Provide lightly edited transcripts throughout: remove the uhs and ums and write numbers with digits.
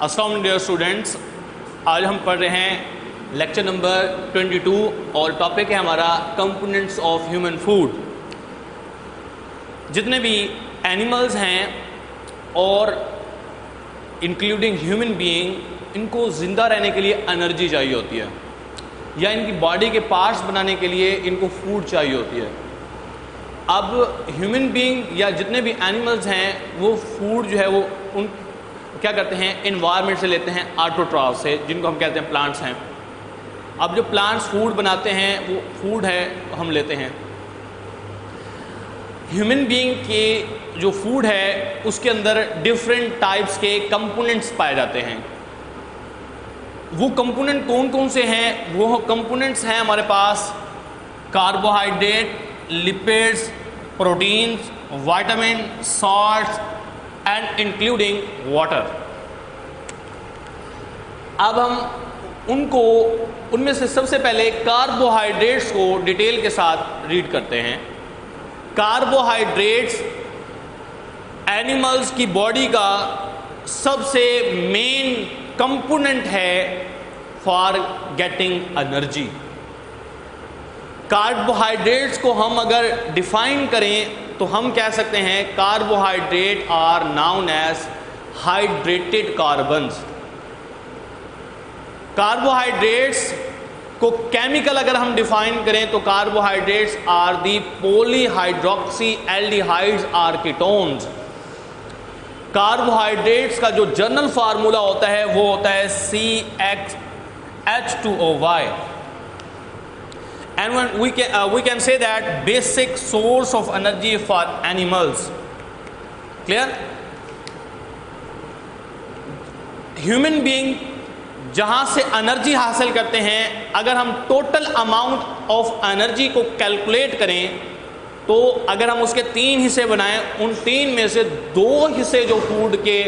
अस्सलाम वालेकुम dear students, आज हम पढ़ रहे हैं लेक्चर नंबर 22 और टॉपिक है हमारा कंपोनेंट्स ऑफ ह्यूमन फूड। जितने भी एनिमल्स हैं और इंक्लूडिंग ह्यूमन बीइंग, इनको ज़िंदा रहने के लिए एनर्जी चाहिए होती है या इनकी बॉडी के पार्ट्स बनाने के लिए इनको फूड चाहिए होती है। अब ह्यूमन बीइंग या जितने भी एनिमल्स हैं वो फूड जो है वो उन क्या करते हैं, इन्वायरमेंट से लेते हैं, ऑटोट्रॉफ से, जिनको हम कहते हैं प्लांट्स हैं। अब जो प्लांट्स फूड बनाते हैं वो फूड है हम लेते हैं। ह्यूमन बीइंग के जो फूड है उसके अंदर डिफरेंट टाइप्स के कंपोनेंट्स पाए जाते हैं। वो कंपोनेंट कौन कौन से हैं? वो कंपोनेंट्स हैं हमारे पास carbohydrate, lipids, proteins, vitamin, salts and including water. अब हम उनमें से सबसे पहले कार्बोहाइड्रेट्स को डिटेल के साथ रीड करते हैं। कार्बोहाइड्रेट्स एनिमल्स की बॉडी का सबसे मेन कंपोनेंट है फॉर गेटिंग एनर्जी। कार्बोहाइड्रेट्स को हम अगर डिफाइन करें तो हम कह सकते हैं carbohydrate are known as hydrated carbons. Carbohydrates को केमिकल अगर हम डिफाइन करें तो carbohydrates are the polyhydroxy aldehydes or ketones. Carbohydrates का जो जनरल फार्मूला होता है वो होता है CxH2OY। And when we can say that basic source of energy for animals. Clear? Human being जहाँ से एनर्जी हासिल करते हैं, अगर हम टोटल अमाउंट ऑफ एनर्जी को कैलकुलेट करें तो अगर हम उसके 3 हिस्से बनाएं, उन 3 में से 2 हिस्से जो फूड के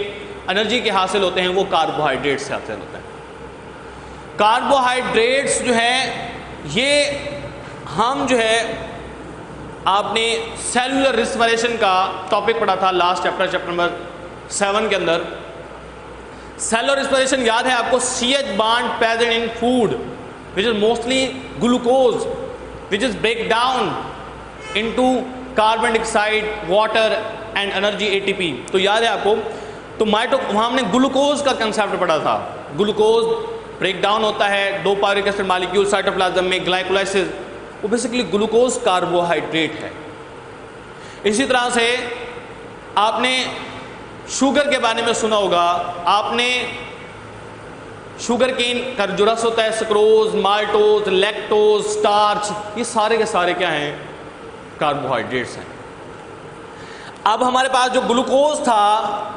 एनर्जी के हासिल होते हैं वो कार्बोहाइड्रेट्स से हासिल होते हैं। कार्बोहाइड्रेट्स जो है ये हम जो है आपने सेलुलर रिस्पिरेशन का टॉपिक पढ़ा था लास्ट चैप्टर नंबर 7 के अंदर। सेलुलर रिस्पिरेशन याद है आपको? CH bond present in food which is mostly glucose which is break down into carbon dioxide, water and energy ATP। तो याद है आपको? तो वहाँ हमने ग्लूकोज का कंसेप्ट पढ़ा था। ग्लूकोज ब्रेक डाउन होता है 2 पायरिक एसिड मॉलिक्यूल साइटोप्लाज्म में, ग्लाइकोलाइसिस। वो बेसिकली ग्लूकोज कार्बोहाइड्रेट है। इसी तरह से आपने शुगर के बारे में सुना होगा। आपने शुगर केन का जो रस होता है, सक्रोज, माल्टोज, लैक्टोज, स्टार्च, ये सारे के सारे क्या हैं? कार्बोहाइड्रेट्स हैं। अब हमारे पास जो ग्लूकोज था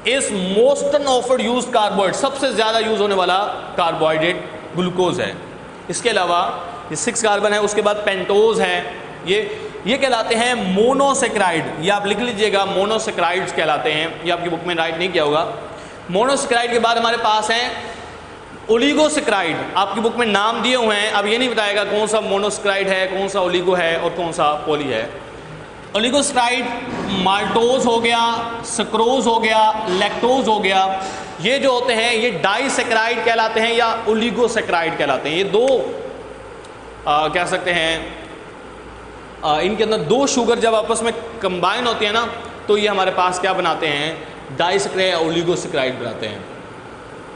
इस मोस्ट ऑफर्ड यूज कार्बोहाइड्रेट, सबसे ज्यादा यूज होने वाला कार्बोहाइड्रेट ग्लूकोज है। इसके अलावा ये 6 कार्बन है, उसके बाद पेंटोज है, ये कहलाते हैं मोनोसेक्राइड। ये आप लिख लीजिएगा, मोनोसेक्राइड्स कहलाते हैं। ये आपकी बुक में राइट नहीं किया होगा। मोनोसेक्राइड के बाद हमारे पास हैं ओलिगोसेक्राइड। आपकी बुक में नाम दिए हुए हैं, अब ये नहीं बताएगा कौन सा मोनोसेक्राइड है, कौन सा ओलिगो है और कौन सा पॉली है। ओलिगोसेक्राइड माल्टोज हो गया, सक्रोज हो गया, लैक्टोज हो गया। ये जो होते हैं ये डाइसेक्राइड कहलाते हैं या ओलिगोसेक्राइड कहलाते हैं। ये 2 कह सकते हैं इनके अंदर 2 शुगर जब आपस में कंबाइन होती है ना तो ये हमारे पास क्या बनाते हैं? डाइसेक्राइड या ओलिगोसेक्राइड बनाते हैं।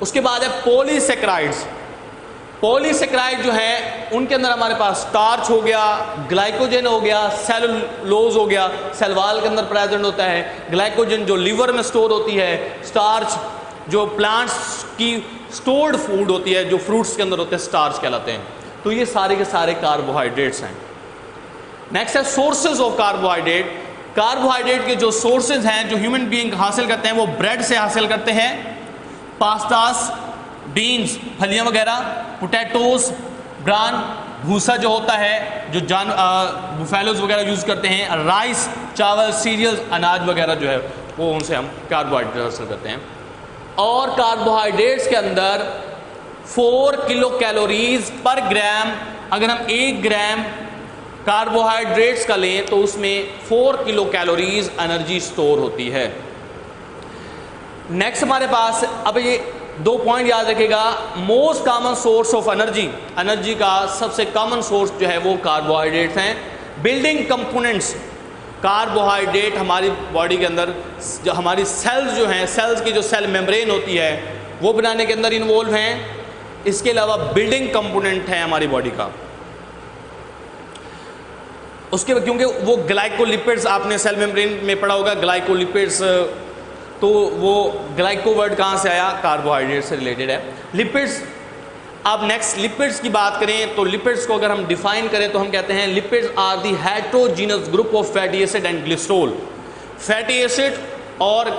उसके बाद है पॉलीसेक्राइड्स। पॉलीसेक्राइड जो है उनके अंदर हमारे पास स्टार्च हो गया, ग्लाइकोजन हो गया, सेलुलोज हो गया, सेल वॉल के अंदर प्रेजेंट होता है, ग्लाइकोजन जो लीवर में स्टोर होती है, स्टार्च जो प्लांट्स की स्टोर्ड फूड होती है, जो फ्रूट्स के अंदर होते हैं, स्टार्च कहलाते हैं। तो ये सारे के सारे कार्बोहाइड्रेट्स हैं। नेक्स्ट है सोर्सेज ऑफ कार्बोहाइड्रेट। कार्बोहाइड्रेट के जो सोर्सेज हैं जो ह्यूमन बीइंग हासिल करते हैं वो ब्रेड से हासिल करते हैं, पास्तास, बीन्स, फलियां वगैरह, पोटैटोज, ब्रान, भूसा जो होता है जो बुफेलोज वगैरह यूज़ करते हैं, राइस, चावल, सीरियल्स, अनाज वगैरह जो है वो उनसे हम कार्बोहाइड्रेट हासिल करते हैं। और कार्बोहाइड्रेट्स के अंदर 4 किलो कैलोरीज पर ग्राम। अगर हम 1 ग्राम कार्बोहाइड्रेट्स का लें तो उसमें 4 किलो कैलोरीज एनर्जी स्टोर होती है। नेक्स्ट हमारे पास अब ये दो पॉइंट याद रखिएगा। Most common source of energy, energy का सबसे कॉमन सोर्स जो है वो कार्बोहाइड्रेट्स हैं। बिल्डिंग कंपोनेंट्स, कार्बोहाइड्रेट हमारी बॉडी के अंदर जो हमारी सेल्स जो हैं, सेल्स की जो सेल मेम्ब्रेन होती है वो बनाने के अंदर इन्वॉल्व हैं। इसके अलावा बिल्डिंग कंपोनेंट है हमारी बॉडी का। उसके क्योंकि वो ग्लाइकोलिपिड्स, आपने सेल मेम्ब्रेन में पढ़ा होगा ग्लाइकोलिपिड्स, तो वो ग्लाइको वर्ड कहाँ से आया? कार्बोहाइड्रेट से रिलेटेड है। लिपिड्स, अब नेक्स्ट लिपिड्स की बात करें तो लिपिड्स को अगर हम डिफाइन करें तो हम कहते हैं lipids are the heterogeneous group of fatty acid and glycerol. Fatty acid और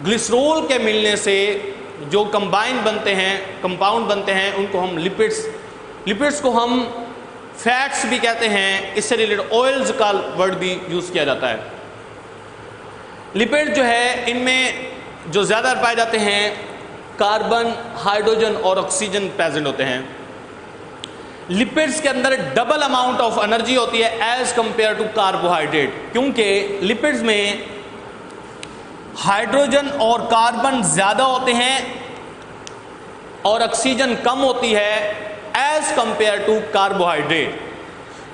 ग्लिसरॉल के मिलने से जो कंबाइन बनते हैं, कंपाउंड बनते हैं, उनको हम लिपिड्स, लिपिड्स को हम फैट्स भी कहते हैं। इससे रिलेटेड ऑयल्स का वर्ड भी यूज़ किया जाता है। लिपिड जो है इनमें जो ज़्यादा पाए जाते हैं कार्बन, हाइड्रोजन और ऑक्सीजन प्रेजेंट होते हैं। लिपिड्स के अंदर डबल अमाउंट ऑफ एनर्जी होती है एज कंपेयर टू कार्बोहाइड्रेट, क्योंकि लिपिड्स में हाइड्रोजन और कार्बन ज़्यादा होते हैं और ऑक्सीजन कम होती है एज कंपेयर टू कार्बोहाइड्रेट।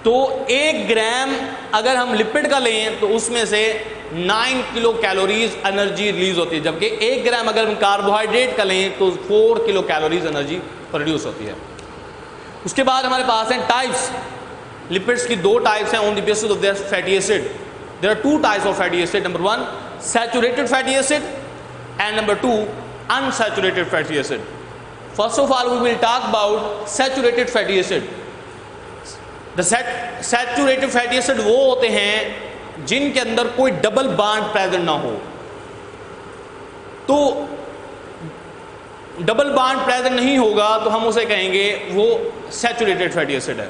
तो 1 ग्राम अगर हम लिपिड का लें तो उसमें से 9 किलो कैलोरीज एनर्जी रिलीज होती है, जबकि 1 ग्राम अगर हम कार्बोहाइड्रेट का लें तो 4 किलो कैलोरीज एनर्जी प्रोड्यूस होती है। उसके बाद हमारे पास हैं टाइप्स। लिपिड्स की 2 टाइप्स हैं on the basis of their fatty acid. There are 2 types of fatty acid. Number 1 saturated fatty acid and number 2 unsaturated fatty acid. First of all we will talk about saturated fatty acid. The saturated fatty acid वो होते हैं जिनके अंदर कोई double bond present ना हो। तो double bond present नहीं होगा तो हम उसे कहेंगे वो सैचुरेटेड फैटी एसिड है।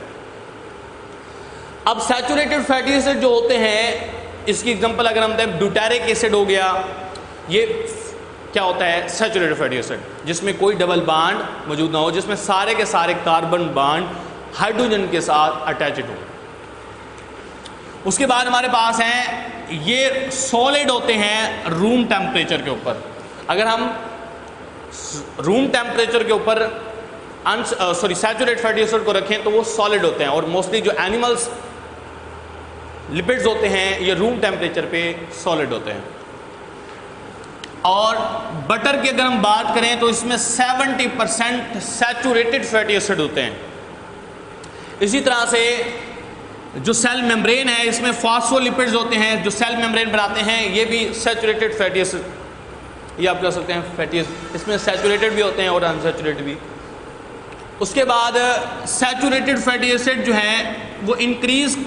अब सैचुरेटेड फैटी एसिड जो होते हैं, इसकी एग्जांपल अगर हम दें ब्यूटारिक एसिड हो गया, ये क्या होता है? सैचुरेटेड फैटी एसिड, जिसमें कोई डबल बॉन्ड मौजूद ना हो, जिसमें सारे के सारे कार्बन बॉन्ड हाइड्रोजन के साथ अटैच्ड हो। उसके बाद हमारे पास हैं ये सॉलिड होते हैं रूम टेम्परेचर के ऊपर। अगर हम रूम टेम्परेचर के ऊपर सैचुरेटेड फैटी एसिड को रखें तो वो सॉलिड होते हैं, और मोस्टली जो एनिमल्स लिपिड्स होते हैं ये रूम टेम्परेचर पे सॉलिड होते हैं। और बटर की अगर हम बात करें तो इसमें 70% सैचुरेटेड फैटी एसिड होते हैं। इसी तरह से जो सेल मेम्ब्रेन है इसमें फॉस्फोलिपिड्स होते हैं जो सेल मेम्ब्रेन बनाते हैं, ये भी सैचुरेटेड फैटी एसिड, ये आप कह सकते हैं फैटी एसिड। इसमें सैचुरेटेड भी होते हैं और अनसैचुरेटेड भी। उसके बाद सैचुरेटेड फैटी एसिड जो है वो इंक्रीज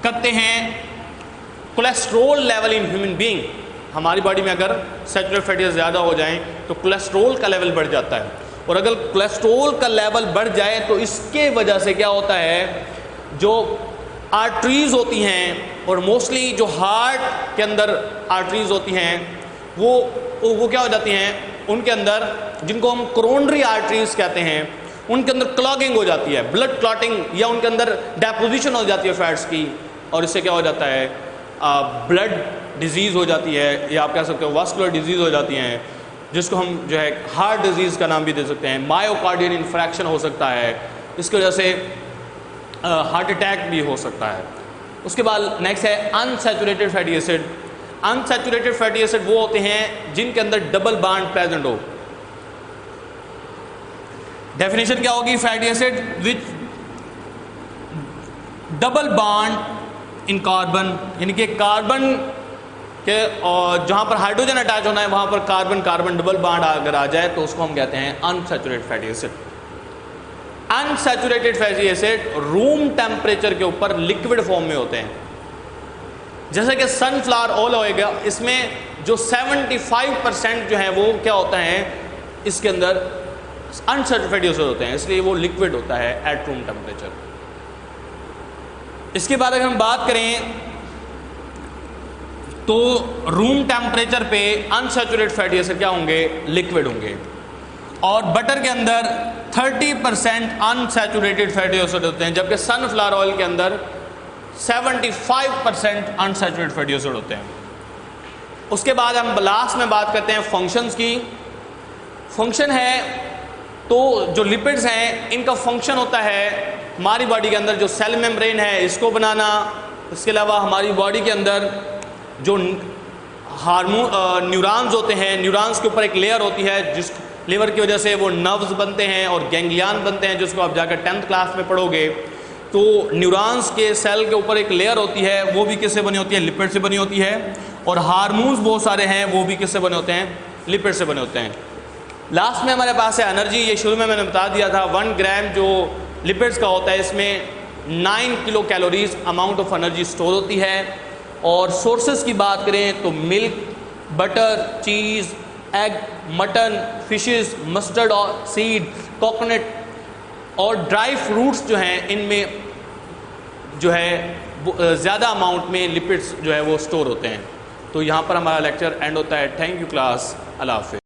करते हैं cholesterol level in human being. हमारी बॉडी में अगर सैचुरेटेड फैटी एसिड ज़्यादा हो जाएं तो कोलेस्ट्रोल का लेवल बढ़ जाता है, और अगर कोलेस्ट्रोल का लेवल बढ़ जाए तो इसके वजह से क्या होता है, जो आर्टरीज होती हैं और मोस्टली जो हार्ट के अंदर आर्टरीज होती हैं वो क्या हो जाती हैं, उनके अंदर जिनको हम कोरोनरी आर्टरीज कहते हैं उनके अंदर क्लॉगिंग हो जाती है, ब्लड क्लॉटिंग, या उनके अंदर डेपोजिशन हो जाती है फैट्स की, और इससे क्या हो जाता है, ब्लड डिजीज़ हो जाती है, या आप कह सकते हो वास्कुलर डिजीज़ हो जाती हैं, जिसको हम जो है हार्ट डिजीज़ का नाम भी दे सकते हैं। मायोकार्डियल इन्फ्रैक्शन हो सकता है, इसकी वजह से हार्ट अटैक भी हो सकता है। उसके बाद नेक्स्ट है unsaturated fatty acid. Unsaturated fatty acid वो होते हैं जिनके अंदर डबल बॉन्ड प्रेजेंट हो। डेफिनेशन क्या होगी, fatty acid which double bond in carbon, यानी कि कार्बन के जहाँ पर हाइड्रोजन अटैच होना है वहाँ पर कार्बन कार्बन डबल बॉन्ड अगर आ जाए तो उसको हम कहते हैं unsaturated fatty acid. Unsaturated fatty acid room temperature के ऊपर लिक्विड फॉर्म में होते हैं, जैसे कि सनफ्लावर ऑयल होएगा, इसमें जो 75% जो है वो क्या होता है, इसके अंदर अनसैचुरेटेड फैटी एसिड होते हैं, इसलिए वो लिक्विड होता है एट रूम टेम्परेचर। इसके बाद अगर हम बात करें तो रूम टेम्परेचर पे अनसैचुरेटेड फैटी एसिड क्या होंगे, लिक्विड होंगे। और बटर के अंदर 30% अनसैचुरेटेड फैटी एसिड होते हैं, जबकि सनफ्लावर ऑयल के अंदर 75% अनसैचुरेटेड फैटी एसिड होते हैं। उसके बाद हम लास्ट में बात करते हैं फंक्शंस की। फंक्शन है, तो जो लिपिड्स हैं इनका फंक्शन होता है हमारी बॉडी के अंदर जो सेल मेम्ब्रेन है इसको बनाना। इसके अलावा हमारी बॉडी के अंदर जो हार्मोन न्यूरॉन्स होते हैं, न्यूरॉन्स के ऊपर एक लेयर होती है जिस लेवर की वजह से वो नर्व्स बनते हैं और गैंग्लियन बनते हैं, जिसको आप जाकर 10th क्लास में पढ़ोगे। तो न्यूरॉन्स के सेल के ऊपर एक लेयर होती है, वो भी किससे बनी होती है? लिपिड से बनी होती है। और हार्मोन्स बहुत सारे हैं, वो भी किससे बने होते हैं? लिपिड से बने होते हैं। लास्ट में हमारे पास है एनर्जी। ये शुरू में मैंने बता दिया था 1 ग्राम जो लिपिड्स का होता है इसमें 9 kilo calories amount of energy store होती है। और सोर्सेज की बात करें तो मिल्क, बटर, चीज़, एग, मटन, फिशेस, मस्टर्ड और सीड, कोकोनट और ड्राई फ्रूट्स जो हैं इनमें जो है ज़्यादा अमाउंट में लिपिड्स जो है वो स्टोर होते हैं। तो यहाँ पर हमारा लेक्चर एंड होता है। थैंक यू क्लास, अल्लाह हाफ़िज़।